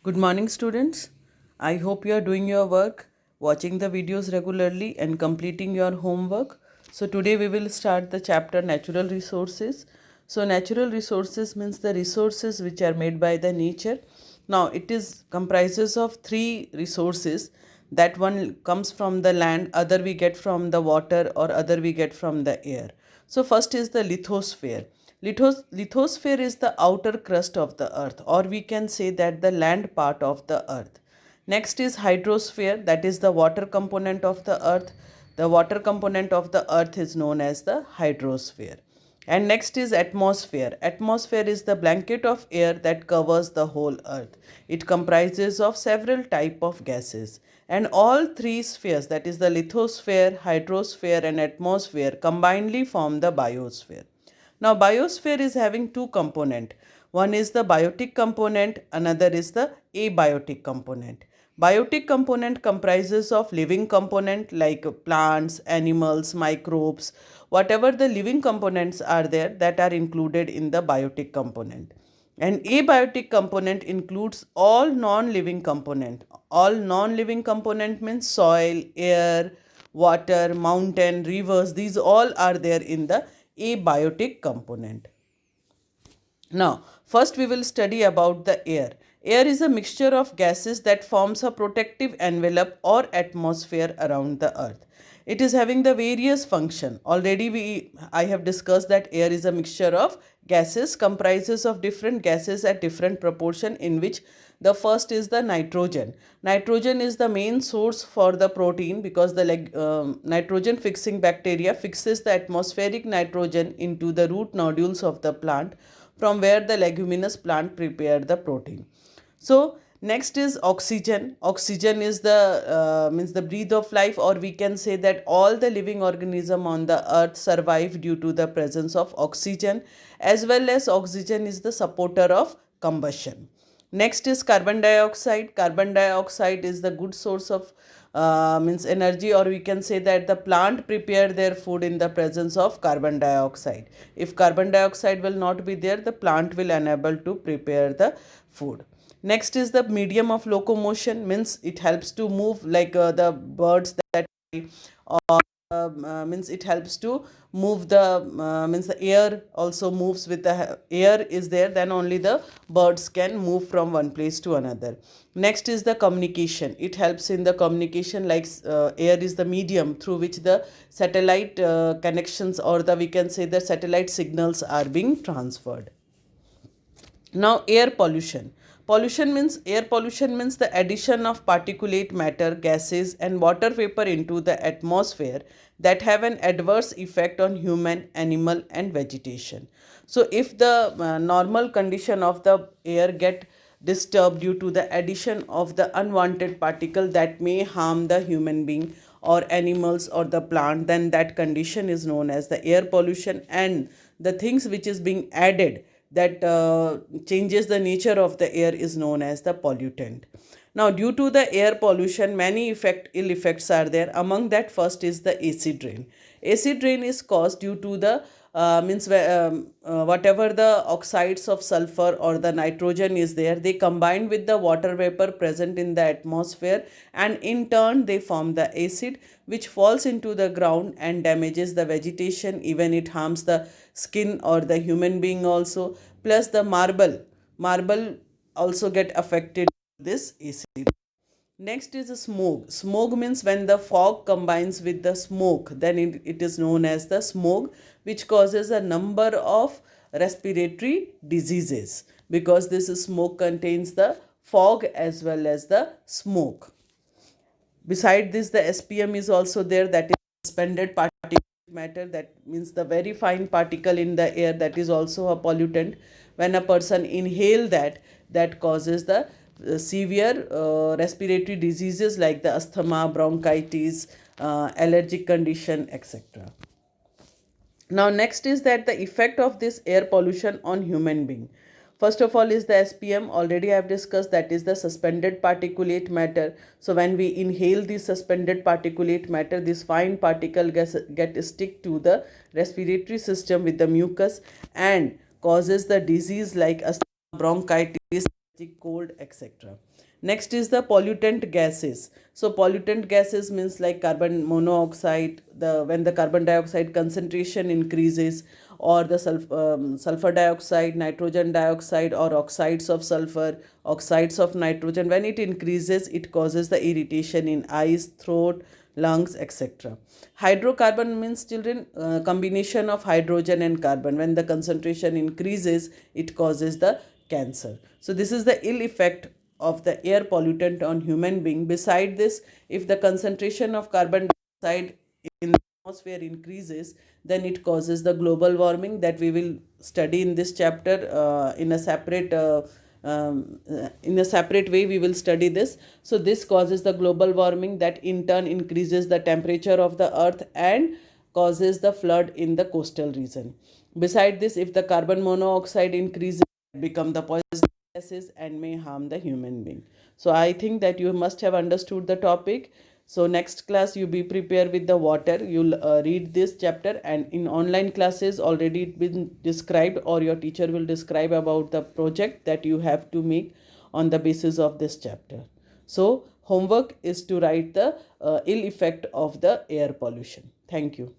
Good morning, students. I hope you are doing your work, watching the videos regularly, and completing your homework. So, today we will start the chapter Natural Resources. So, natural resources means the resources which are made by the nature. Now, it is comprises of three resources. That one comes from the land, other we get from the water, or other we get from the air. So, first is the lithosphere. Lithosphere is the outer crust of the earth, or we can say that the land part of the earth. Next is hydrosphere, that is the water component of the earth. The water component of the earth is known as the hydrosphere. And next is atmosphere. Atmosphere is the blanket of air that covers the whole earth. It comprises of several type of gases. And all three spheres, that is the lithosphere, hydrosphere and atmosphere, combinedly form the biosphere. Now, biosphere is having two components. One is the biotic component, another is the abiotic component. Biotic component comprises of living component like plants, animals, microbes, whatever the living components are there that are included in the biotic component. And abiotic component includes all non-living component. All non-living component means soil, air, water, mountain, rivers. These all are there in the abiotic component. Now, first we will study about the air. Air is a mixture of gases that forms a protective envelope or atmosphere around the earth. It is having the various function. Already I have discussed that air is a mixture of gases, comprises of different gases at different proportion, in which the first is the nitrogen. Nitrogen is the main source for the protein, because the nitrogen fixing bacteria fixes the atmospheric nitrogen into the root nodules of the plant, from where the leguminous plant prepare the protein. So next is oxygen. Oxygen is the means the breath of life, or we can say that all the living organism on the earth survive due to the presence of oxygen, as well as oxygen is the supporter of combustion. Next is carbon dioxide. Carbon dioxide is the good source of means energy, or we can say that the plant prepare their food in the presence of carbon dioxide. If carbon dioxide will not be there, the plant will unable to prepare the food. Next is the medium of locomotion, means it helps to move, like the birds that or means it helps to move the means the air also moves. With the air is there, then only the birds can move from one place to another. Next is the communication. It helps in the communication, like air is the medium through which the satellite connections, or the we can say the satellite signals are being transferred. Now, air pollution. Air pollution means the addition of particulate matter, gases, and water vapor into the atmosphere that have an adverse effect on human, animal, and vegetation. So, if the normal condition of the air get disturbed due to the addition of the unwanted particle that may harm the human being or animals or the plant, then that condition is known as the air pollution. And the things which is being added that changes the nature of the air is known as the pollutant. Now, due to the air pollution, many ill effects are there. Among that, first is the acid rain. Acid rain is caused due to the whatever the oxides of sulfur or the nitrogen is there, they combine with the water vapor present in the atmosphere, and in turn they form the acid, which falls into the ground and damages the vegetation. Even it harms the skin or the human being also. Plus the marble also get affected this acid. Next is smog. Smog means when the fog combines with the smoke, then it is known as the smog, which causes a number of respiratory diseases, because this smoke contains the fog as well as the smoke. Beside this, the SPM is also there, that is suspended particulate matter. That means the very fine particle in the air, that is also a pollutant. When a person inhale that, that causes the severe respiratory diseases like the asthma, bronchitis, allergic condition, etc. Now, next is that the effect of this air pollution on human being. First of all is the SPM. Already I have discussed, that is the suspended particulate matter. So when we inhale this suspended particulate matter, this fine particle get stick to the respiratory system with the mucus and causes the disease like asthma, bronchitis, cold, etc. Next is the pollutant gases. So pollutant gases means like carbon monoxide, when the carbon dioxide concentration increases, or the sulfur dioxide, nitrogen dioxide, or oxides of sulfur, oxides of nitrogen, when it increases, it causes the irritation in eyes, throat, lungs, etc. Hydrocarbon means, children, combination of hydrogen and carbon. When the concentration increases, it causes the cancer. So this is the ill effect of the air pollutant on human being. Beside this, if the concentration of carbon dioxide in the atmosphere increases, then it causes the global warming that we will study in this chapter in a separate way. We will study this. So this causes the global warming, that in turn increases the temperature of the earth and causes the flood in the coastal region. Beside this, if the carbon monoxide increases, become the poison gases and may harm the human being. So I think that you must have understood the topic. So next class, you be prepared with the water. You'll read this chapter, and in online classes already it been described, or your teacher will describe about the project that you have to make on the basis of this chapter. So homework is to write the ill effect of the air pollution. Thank you.